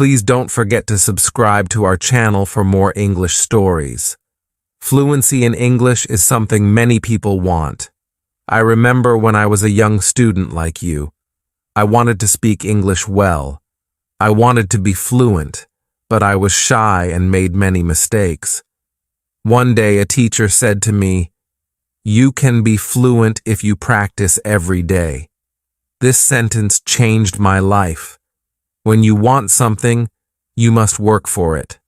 Please don't forget to subscribe to our channel for more English stories. Fluency in English is something many people want. I remember when I was a young student like you. I wanted to speak English well. I wanted to be fluent, but I was shy and made many mistakes. One day a teacher said to me, "You can be fluent if you practice every day." This sentence changed my life. When you want something, you must work for it.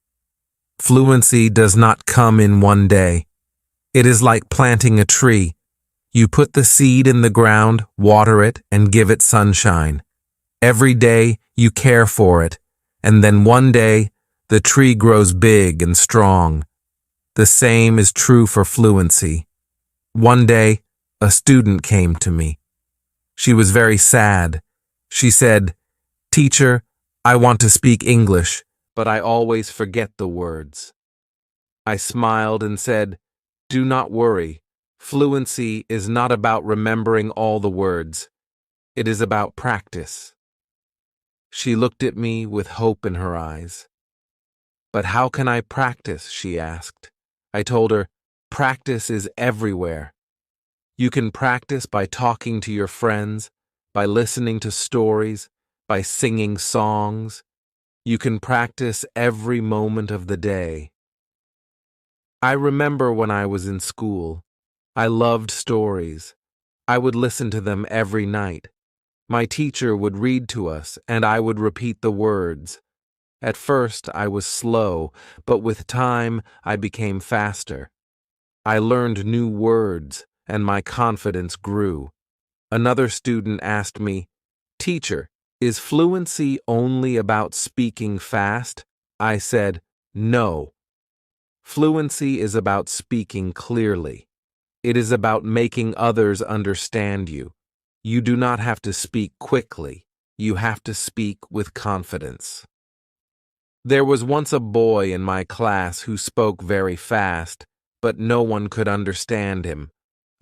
Fluency does not come in one day. It is like planting a tree. You put the seed in the ground, water it, and give it sunshine. Every day you care for it, and then one day the tree grows big and strong. The same is true for fluency. One day, a student came to me. She was very sad. She said, "Teacher, I want to speak English, but I always forget the words." I smiled and said, "Do not worry. Fluency is not about remembering all the words. It is about practice." She looked at me with hope in her eyes. "But how can I practice?" she asked. I told her, "Practice is everywhere. You can practice by talking to your friends, by listening to stories, by singing songs. You can practice every moment of the day." I remember when I was in school. I loved stories. I would listen to them every night. My teacher would read to us, and I would repeat the words. At first, I was slow, but with time, I became faster. I learned new words, and my confidence grew. Another student asked me, "Teacher, is fluency only about speaking fast?" I said, "No. Fluency is about speaking clearly. It is about making others understand you. You do not have to speak quickly. You have to speak with confidence." There was once a boy in my class who spoke very fast, but no one could understand him.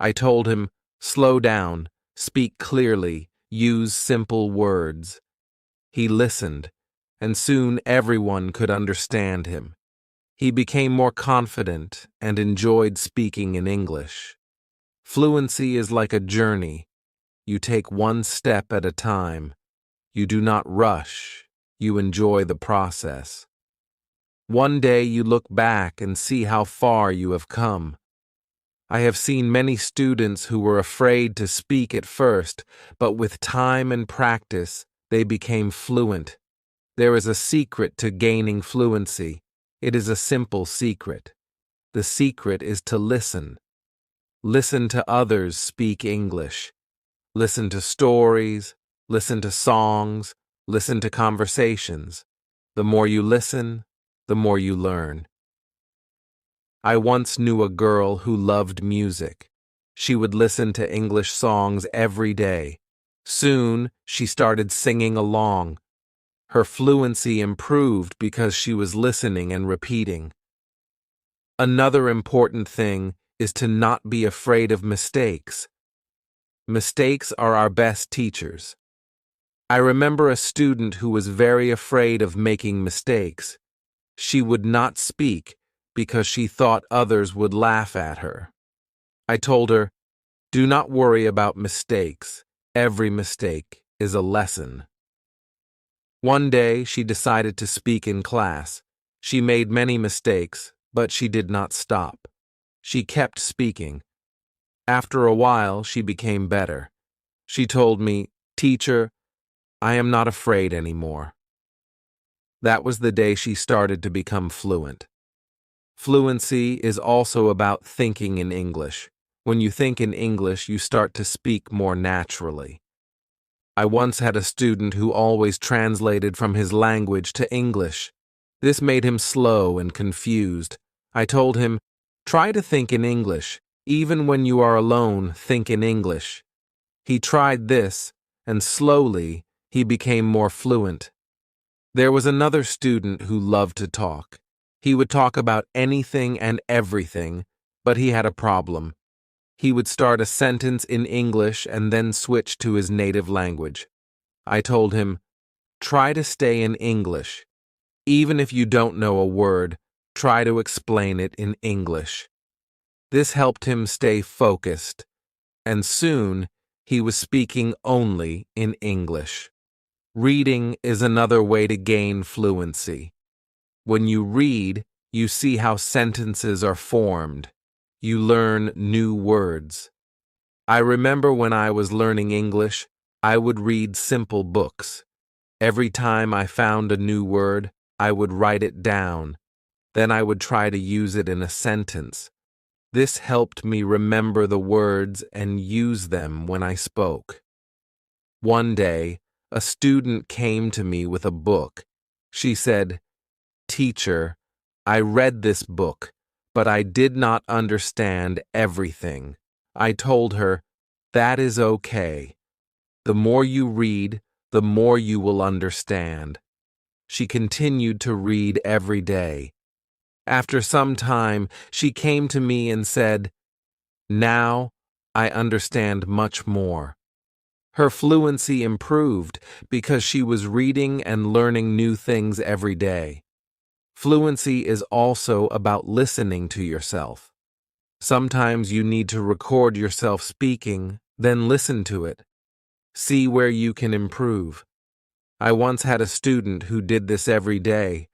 I told him, "Slow down, speak clearly, use simple words." He listened, and soon everyone could understand him. He became more confident and enjoyed speaking in English. Fluency is like a journey. You take one step at a time. You do not rush. You enjoy the process. One day you look back and see how far you have come. I have seen many students who were afraid to speak at first, but with time and practice, they became fluent. There is a secret to gaining fluency. It is a simple secret. The secret is to listen. Listen to others speak English. Listen to stories, listen to songs, listen to conversations. The more you listen, the more you learn. I once knew a girl who loved music. She would listen to English songs every day. Soon, she started singing along. Her fluency improved because she was listening and repeating. Another important thing is to not be afraid of mistakes. Mistakes are our best teachers. I remember a student who was very afraid of making mistakes. She would not speak because she thought others would laugh at her. I told her, "Do not worry about mistakes. Every mistake is a lesson." One day, she decided to speak in class. She made many mistakes, but she did not stop. She kept speaking. After a while, she became better. She told me, "Teacher, I am not afraid anymore." That was the day she started to become fluent. Fluency is also about thinking in English. When you think in English, you start to speak more naturally. I once had a student who always translated from his language to English. This made him slow and confused. I told him, "Try to think in English. Even when you are alone, think in English." He tried this, and slowly, he became more fluent. There was another student who loved to talk. He would talk about anything and everything, but he had a problem. He would start a sentence in English and then switch to his native language. I told him, "Try to stay in English. Even if you don't know a word, try to explain it in English. This helped him stay focused, and soon he was speaking only in English. Reading is another way to gain fluency. When you read, you see how sentences are formed. You learn new words. I remember when I was learning English, I would read simple books. Every time I found a new word, I would write it down. Then I would try to use it in a sentence. This helped me remember the words and use them when I spoke. One day, a student came to me with a book. She said, "Teacher, I read this book, but I did not understand everything." I told her, "That is okay. The more you read, the more you will understand." She continued to read every day. After some time, she came to me and said, "Now I understand much more." Her fluency improved because she was reading and learning new things every day. Fluency is also about listening to yourself. Sometimes you need to record yourself speaking, then listen to it. See where you can improve. I once had a student who did this every day.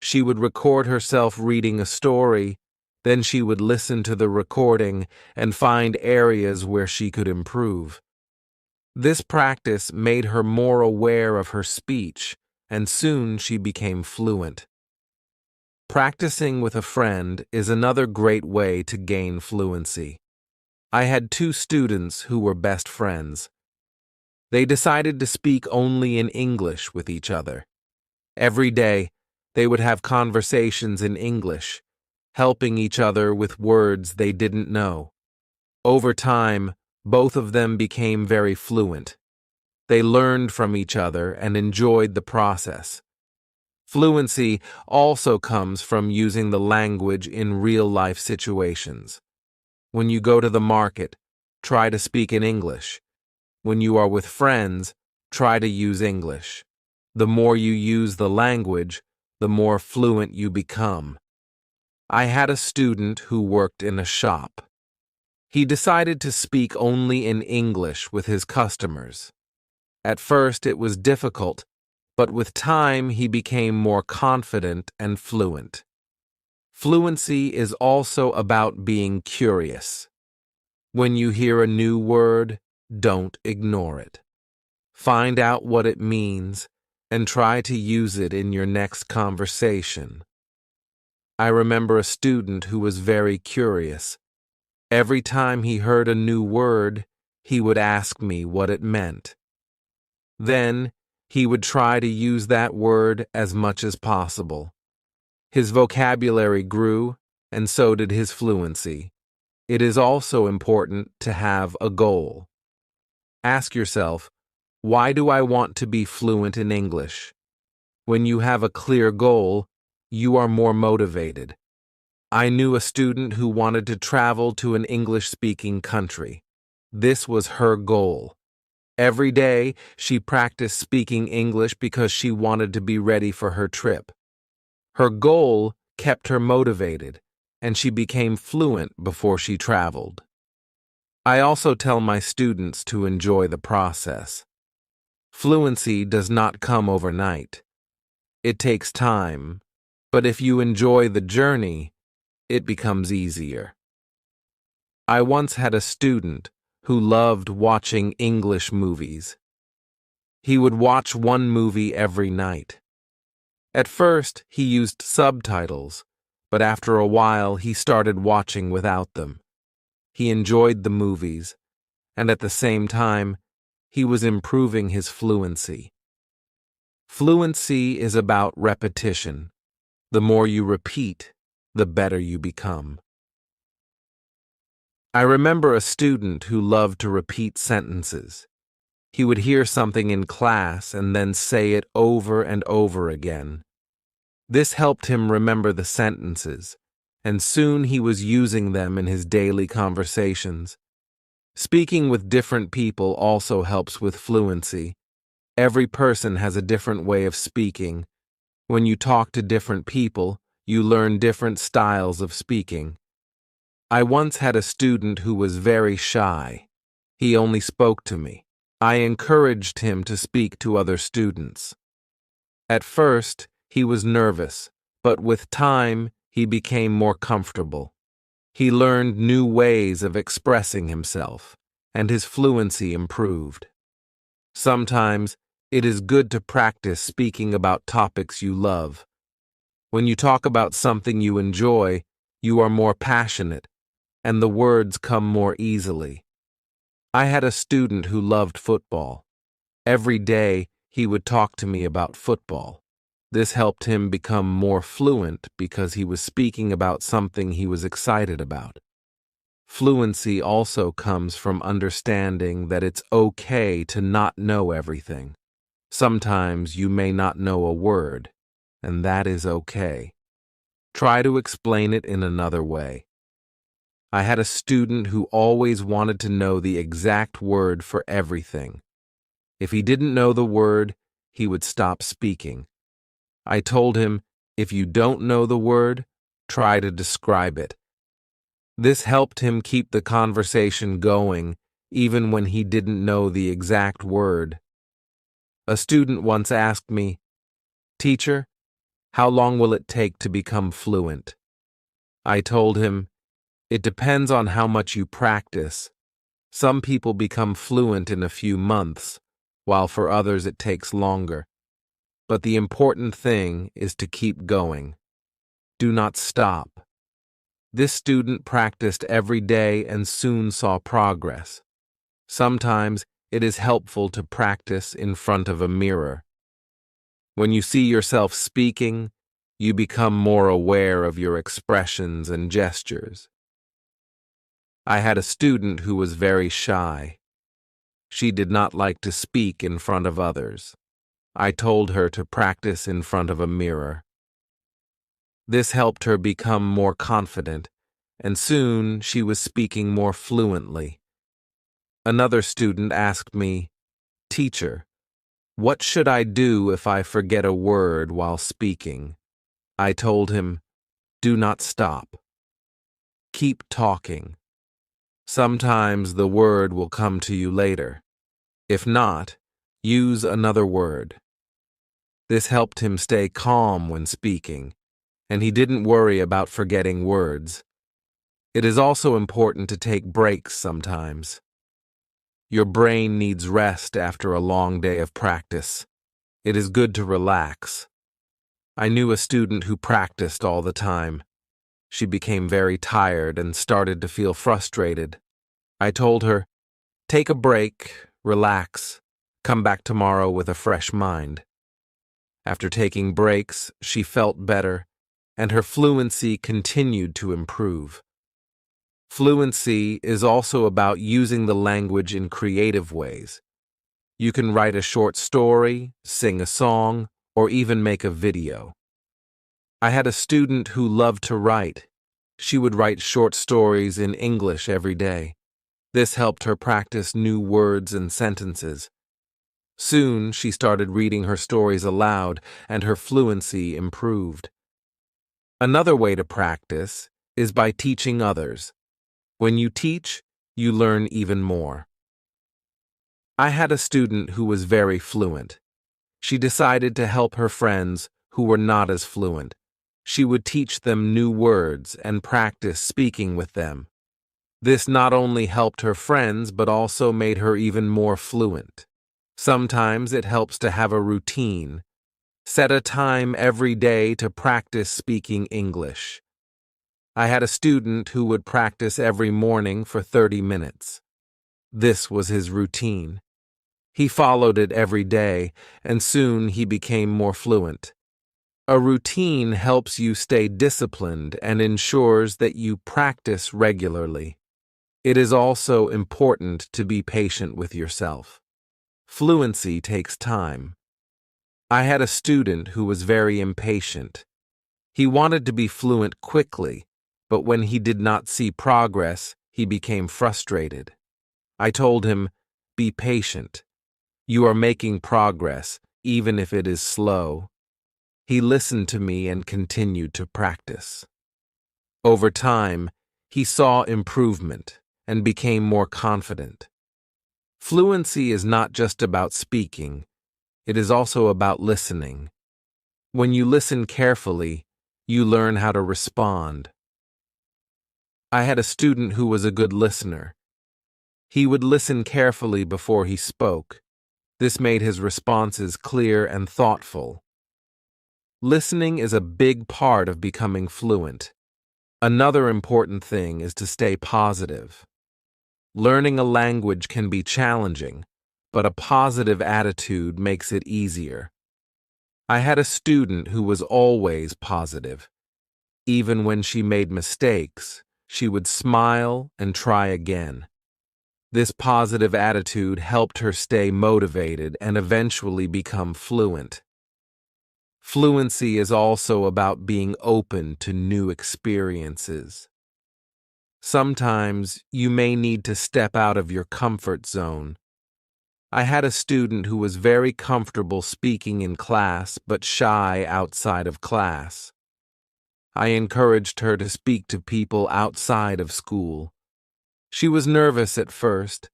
She would record herself reading a story, then she would listen to the recording and find areas where she could improve. This practice made her more aware of her speech, and soon she became fluent. Practicing with a friend is another great way to gain fluency. I had two students who were best friends. They decided to speak only in English with each other. Every day, they would have conversations in English, helping each other with words they didn't know. Over time, both of them became very fluent. They learned from each other and enjoyed the process. Fluency also comes from using the language in real-life situations. When you go to the market, try to speak in English. When you are with friends, try to use English. The more you use the language, the more fluent you become. I had a student who worked in a shop. He decided to speak only in English with his customers. At first it was difficult, but with time he became more confident and fluent. Fluency is also about being curious. When you hear a new word, don't ignore it. Find out what it means and try to use it in your next conversation. I remember a student who was very curious. Every time he heard a new word, he would ask me what it meant. Then, he would try to use that word as much as possible. His vocabulary grew, and so did his fluency. It is also important to have a goal. Ask yourself, why do I want to be fluent in English? When you have a clear goal, you are more motivated. I knew a student who wanted to travel to an English-speaking country. This was her goal. Every day, she practiced speaking English because she wanted to be ready for her trip. Her goal kept her motivated, and she became fluent before she traveled. I also tell my students to enjoy the process. Fluency does not come overnight. It takes time, but if you enjoy the journey, it becomes easier. I once had a student who loved watching English movies. He would watch one movie every night. At first, he used subtitles, but after a while he started watching without them. He enjoyed the movies, and at the same time, he was improving his fluency. Fluency is about repetition. The more you repeat, the better you become. I remember a student who loved to repeat sentences. He would hear something in class and then say it over and over again. This helped him remember the sentences, and soon he was using them in his daily conversations. Speaking with different people also helps with fluency. Every person has a different way of speaking. When you talk to different people, you learn different styles of speaking. I once had a student who was very shy. He only spoke to me. I encouraged him to speak to other students. At first, he was nervous, but with time, he became more comfortable. He learned new ways of expressing himself, and his fluency improved. Sometimes, it is good to practice speaking about topics you love. When you talk about something you enjoy, you are more passionate, and the words come more easily. I had a student who loved football. Every day, he would talk to me about football. This helped him become more fluent because he was speaking about something he was excited about. Fluency also comes from understanding that it's okay to not know everything. Sometimes you may not know a word, and that is okay. Try to explain it in another way. I had a student who always wanted to know the exact word for everything. If he didn't know the word, he would stop speaking. I told him, if you don't know the word, try to describe it. This helped him keep the conversation going, even when he didn't know the exact word. A student once asked me, "Teacher, how long will it take to become fluent?" I told him, "It depends on how much you practice. Some people become fluent in a few months, while for others it takes longer. But the important thing is to keep going. Do not stop." This student practiced every day and soon saw progress. Sometimes it is helpful to practice in front of a mirror. When you see yourself speaking, you become more aware of your expressions and gestures. I had a student who was very shy. She did not like to speak in front of others. I told her to practice in front of a mirror. This helped her become more confident, and soon she was speaking more fluently. Another student asked me, "Teacher, what should I do if I forget a word while speaking?" I told him, "Do not stop. Keep talking. Sometimes the word will come to you later. If not, use another word." This helped him stay calm when speaking, and he didn't worry about forgetting words. It is also important to take breaks sometimes. Your brain needs rest after a long day of practice. It is good to relax. I knew a student who practiced all the time. She became very tired and started to feel frustrated. I told her, "Take a break, relax, come back tomorrow with a fresh mind." After taking breaks, she felt better, and her fluency continued to improve. Fluency is also about using the language in creative ways. You can write a short story, sing a song, or even make a video. I had a student who loved to write. She would write short stories in English every day. This helped her practice new words and sentences. Soon, she started reading her stories aloud, and her fluency improved. Another way to practice is by teaching others. When you teach, you learn even more. I had a student who was very fluent. She decided to help her friends who were not as fluent. She would teach them new words and practice speaking with them. This not only helped her friends, but also made her even more fluent. Sometimes it helps to have a routine. Set a time every day to practice speaking English. I had a student who would practice every morning for 30 minutes. This was his routine. He followed it every day, and soon he became more fluent. A routine helps you stay disciplined and ensures that you practice regularly. It is also important to be patient with yourself. Fluency takes time. I had a student who was very impatient. He wanted to be fluent quickly, but when he did not see progress, he became frustrated. I told him, "Be patient. You are making progress, even if it is slow." He listened to me and continued to practice. Over time, he saw improvement and became more confident. Fluency is not just about speaking, it is also about listening. When you listen carefully, you learn how to respond. I had a student who was a good listener. He would listen carefully before he spoke. This made his responses clear and thoughtful. Listening is a big part of becoming fluent. Another important thing is to stay positive. Learning a language can be challenging, but a positive attitude makes it easier. I had a student who was always positive. Even when she made mistakes, she would smile and try again. This positive attitude helped her stay motivated and eventually become fluent. Fluency is also about being open to new experiences. Sometimes you may need to step out of your comfort zone. I had a student who was very comfortable speaking in class but shy outside of class. I encouraged her to speak to people outside of school. She was nervous at first,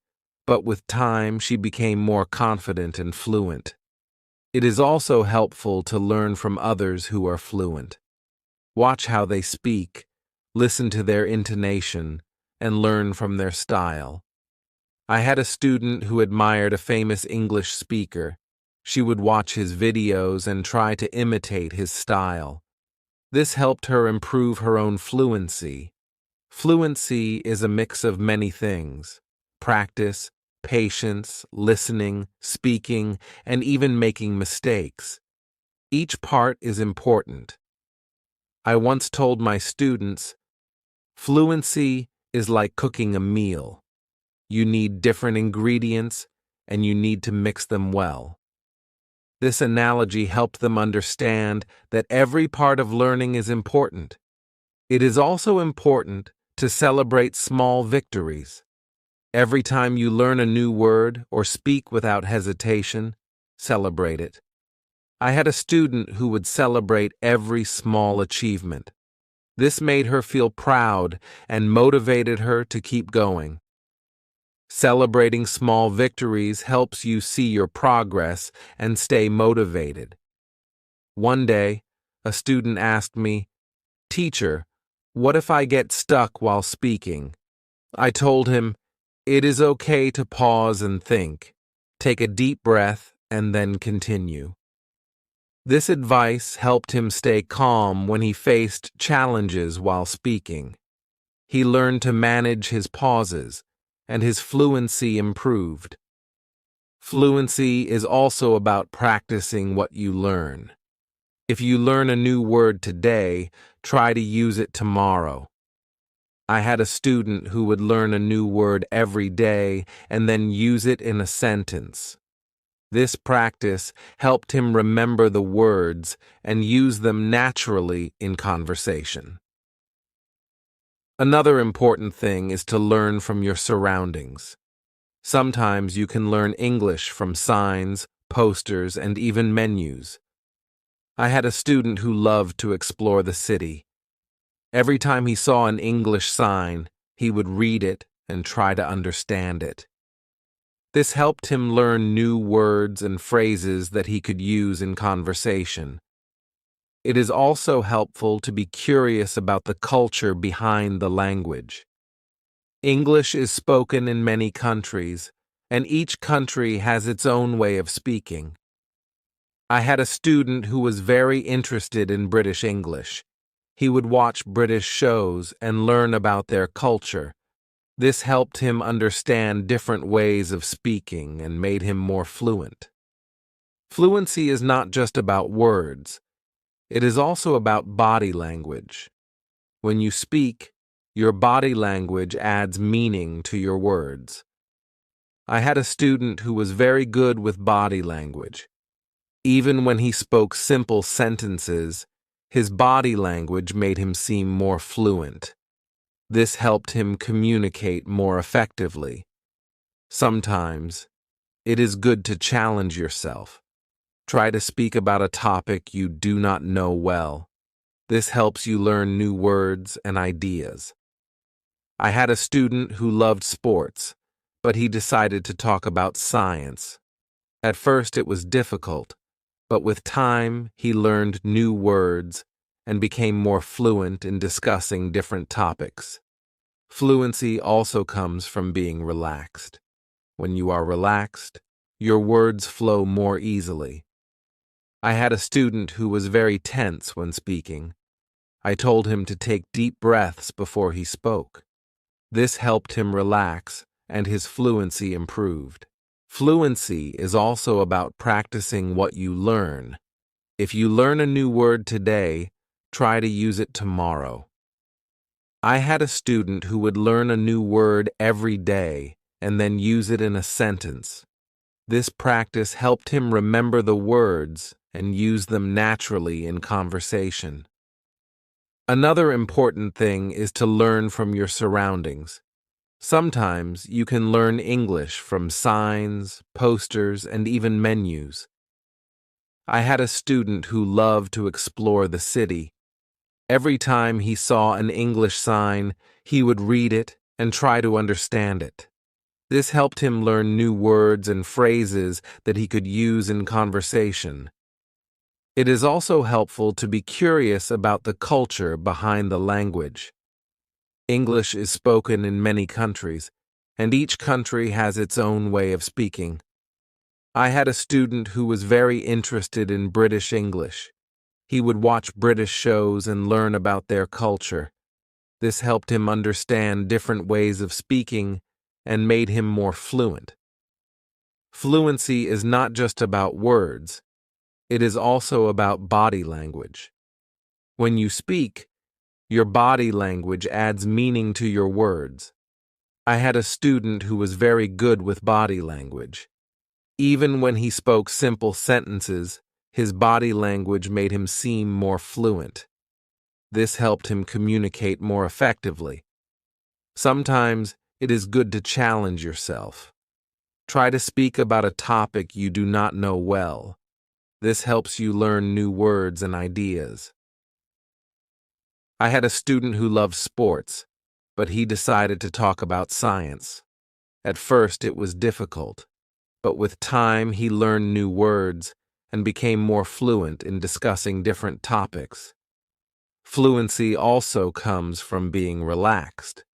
but with time she became more confident and fluent. It is also helpful to learn from others who are fluent. Watch how they speak, listen to their intonation, and learn from their style. I had a student who admired a famous English speaker. She would watch his videos and try to imitate his style. This helped her improve her own fluency. Fluency is a mix of many things: practice, patience, listening, speaking, and even making mistakes. Each part is important. I once told my students, fluency is like cooking a meal. You need different ingredients, and you need to mix them well. This analogy helped them understand that every part of learning is important. It is also important to celebrate small victories. Every time you learn a new word or speak without hesitation, celebrate it. I had a student who would celebrate every small achievement. This made her feel proud and motivated her to keep going. Celebrating small victories helps you see your progress and stay motivated. One day, a student asked me, "Teacher, what if I get stuck while speaking?" I told him, "It is okay to pause and think. Take a deep breath and then continue." This advice helped him stay calm when he faced challenges while speaking. He learned to manage his pauses, and his fluency improved. Fluency is also about practicing what you learn. If you learn a new word today, try to use it tomorrow. I had a student who would learn a new word every day and then use it in a sentence. This practice helped him remember the words and use them naturally in conversation. Another important thing is to learn from your surroundings. Sometimes you can learn English from signs, posters, and even menus. I had a student who loved to explore the city. Every time he saw an English sign, he would read it and try to understand it. This helped him learn new words and phrases that he could use in conversation. It is also helpful to be curious about the culture behind the language. English is spoken in many countries, and each country has its own way of speaking. I had a student who was very interested in British English. He would watch British shows and learn about their culture. This helped him understand different ways of speaking and made him more fluent. Fluency is not just about words. It is also about body language. When you speak, your body language adds meaning to your words. I had a student who was very good with body language. Even when he spoke simple sentences, his body language made him seem more fluent. This helped him communicate more effectively. Sometimes, it is good to challenge yourself. Try to speak about a topic you do not know well. This helps you learn new words and ideas. I had a student who loved sports, but he decided to talk about science. At first it was difficult, but with time he learned new words and became more fluent in discussing different topics. Fluency also comes from being relaxed. When you are relaxed, your words flow more easily. I had a student who was very tense when speaking. I told him to take deep breaths before he spoke. This helped him relax, and his fluency improved. Fluency is also about practicing what you learn. If you learn a new word today, try to use it tomorrow. I had a student who would learn a new word every day and then use it in a sentence. This practice helped him remember the words and use them naturally in conversation. Another important thing is to learn from your surroundings. Sometimes you can learn English from signs, posters, and even menus. I had a student who loved to explore the city. Every time he saw an English sign, he would read it and try to understand it. This helped him learn new words and phrases that he could use in conversation. It is also helpful to be curious about the culture behind the language. English is spoken in many countries, and each country has its own way of speaking. I had a student who was very interested in British English. He would watch British shows and learn about their culture. This helped him understand different ways of speaking and made him more fluent. Fluency is not just about words. It is also about body language. When you speak, your body language adds meaning to your words. I had a student who was very good with body language. Even when he spoke simple sentences, his body language made him seem more fluent. This helped him communicate more effectively. Sometimes it is good to challenge yourself. Try to speak about a topic you do not know well. This helps you learn new words and ideas. I had a student who loved sports, but he decided to talk about science. At first it was difficult, but with time he learned new words and became more fluent in discussing different topics. Fluency also comes from being relaxed.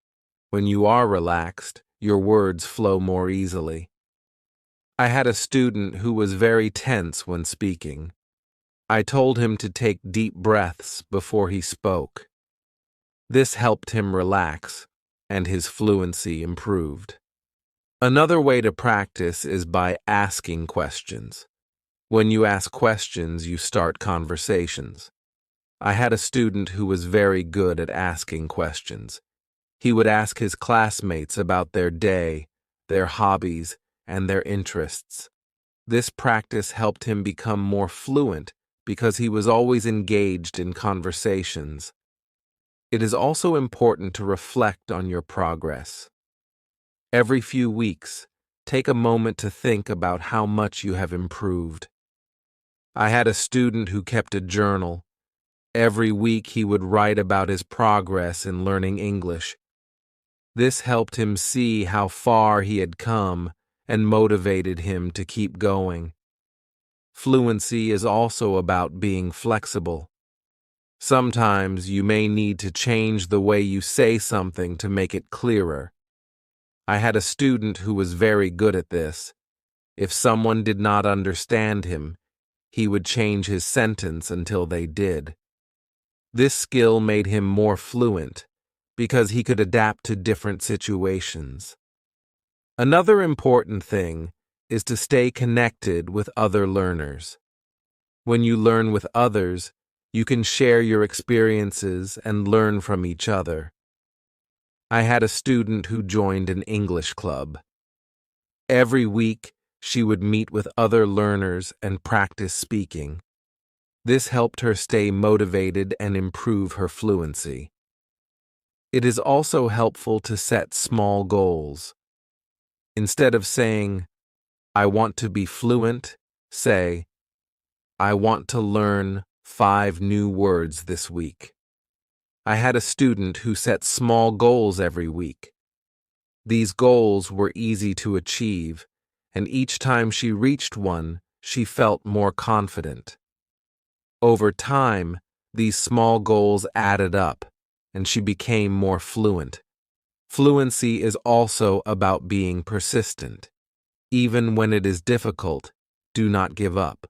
When you are relaxed, your words flow more easily. I had a student who was very tense when speaking. I told him to take deep breaths before he spoke. This helped him relax, and his fluency improved. Another way to practice is by asking questions. When you ask questions, you start conversations. I had a student who was very good at asking questions. He would ask his classmates about their day, their hobbies, and their interests. This practice helped him become more fluent because he was always engaged in conversations. It is also important to reflect on your progress. Every few weeks, take a moment to think about how much you have improved. I had a student who kept a journal. Every week he would write about his progress in learning English. This helped him see how far he had come and motivated him to keep going. Fluency is also about being flexible. Sometimes you may need to change the way you say something to make it clearer. I had a student who was very good at this. If someone did not understand him, he would change his sentence until they did. This skill made him more fluent because he could adapt to different situations. Another important thing is to stay connected with other learners. When you learn with others, you can share your experiences and learn from each other. I had a student who joined an English club. Every week, she would meet with other learners and practice speaking. This helped her stay motivated and improve her fluency. It is also helpful to set small goals. Instead of saying, "I want to be fluent," say, I want to learn 5 new words this week. I had a student who set small goals every week. These goals were easy to achieve, and each time she reached one, she felt more confident. Over time, these small goals added up, and she became more fluent. Fluency is also about being persistent. Even when it is difficult, do not give up.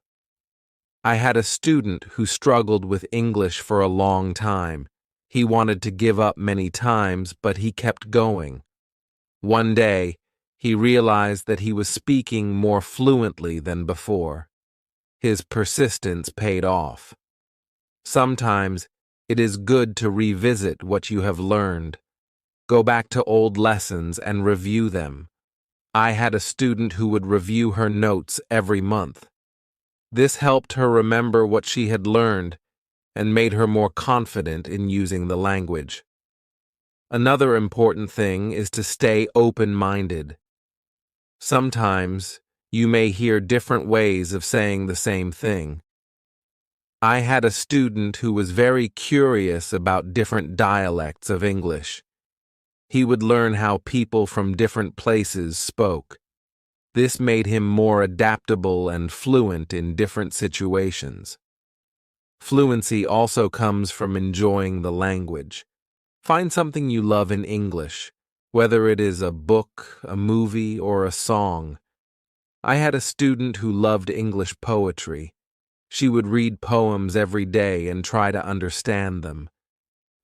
I had a student who struggled with English for a long time. He wanted to give up many times, but he kept going. One day, he realized that he was speaking more fluently than before. His persistence paid off. Sometimes, it is good to revisit what you have learned. Go back to old lessons and review them. I had a student who would review her notes every month. This helped her remember what she had learned and made her more confident in using the language. Another important thing is to stay open-minded. Sometimes, you may hear different ways of saying the same thing. I had a student who was very curious about different dialects of English. He would learn how people from different places spoke. This made him more adaptable and fluent in different situations. Fluency also comes from enjoying the language. Find something you love in English, whether it is a book, a movie, or a song. I had a student who loved English poetry. She would read poems every day and try to understand them.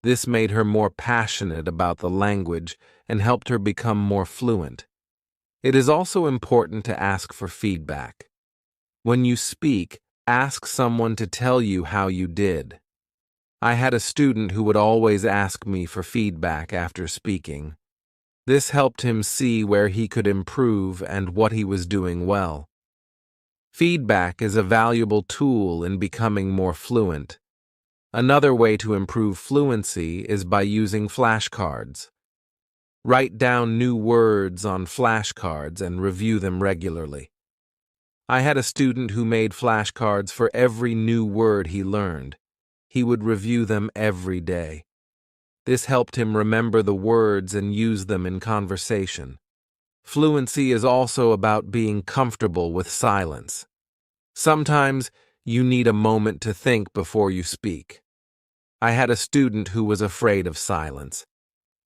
This made her more passionate about the language and helped her become more fluent. It is also important to ask for feedback. When you speak, ask someone to tell you how you did. I had a student who would always ask me for feedback after speaking. This helped him see where he could improve and what he was doing well. Feedback is a valuable tool in becoming more fluent. Another way to improve fluency is by using flashcards. Write down new words on flashcards and review them regularly. I had a student who made flashcards for every new word he learned. He would review them every day. This helped him remember the words and use them in conversation. Fluency is also about being comfortable with silence. Sometimes you need a moment to think before you speak. I had a student who was afraid of silence.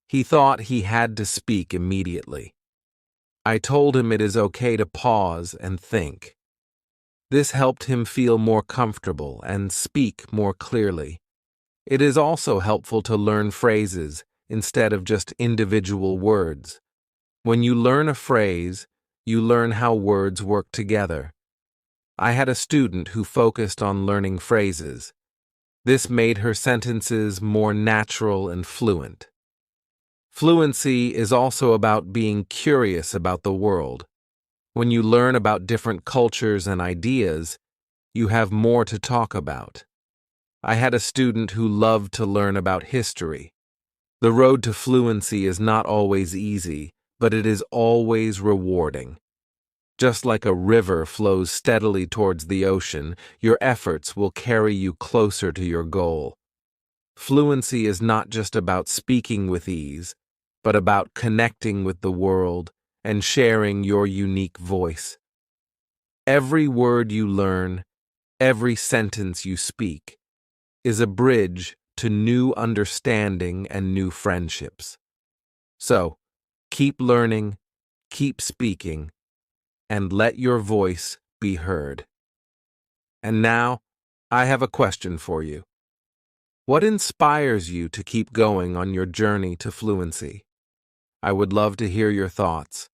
He thought he had to speak immediately. I told him it is okay to pause and think. This helped him feel more comfortable and speak more clearly. It is also helpful to learn phrases instead of just individual words. When you learn a phrase, you learn how words work together. I had a student who focused on learning phrases. This made her sentences more natural and fluent. Fluency is also about being curious about the world. When you learn about different cultures and ideas, you have more to talk about. I had a student who loved to learn about history. The road to fluency is not always easy, but it is always rewarding. Just like a river flows steadily towards the ocean, your efforts will carry you closer to your goal. Fluency is not just about speaking with ease, but about connecting with the world and sharing your unique voice. Every word you learn, every sentence you speak, is a bridge to new understanding and new friendships. So, keep learning, keep speaking, and let your voice be heard. And now, I have a question for you. What inspires you to keep going on your journey to fluency? I would love to hear your thoughts.